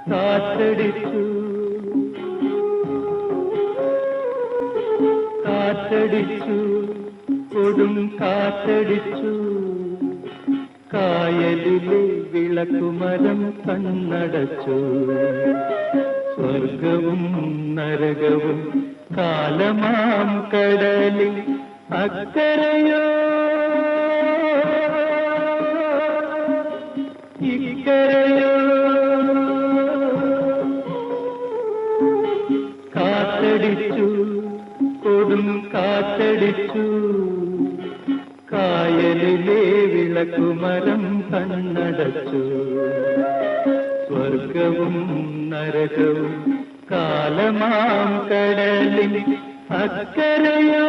കാറ്റടിച്ചു കാറ്റടിച്ചു കൊടും കാറ്റടിച്ചു കായലിലെ വിളക്കുമരം കണ്ണടച്ചു സ്വർഗവും നരകവും കാലമാം കടലിൽ അക്കരയോ ഇക്കരയോ കാറ്റടിച്ചു കൊടും കാറ്റടിച്ചു കായലിലെ വിളക്കുമരം കണ്ണടച്ചു സ്വർഗവും നരകവും കാലമാം കടലിൽ അക്കരയോ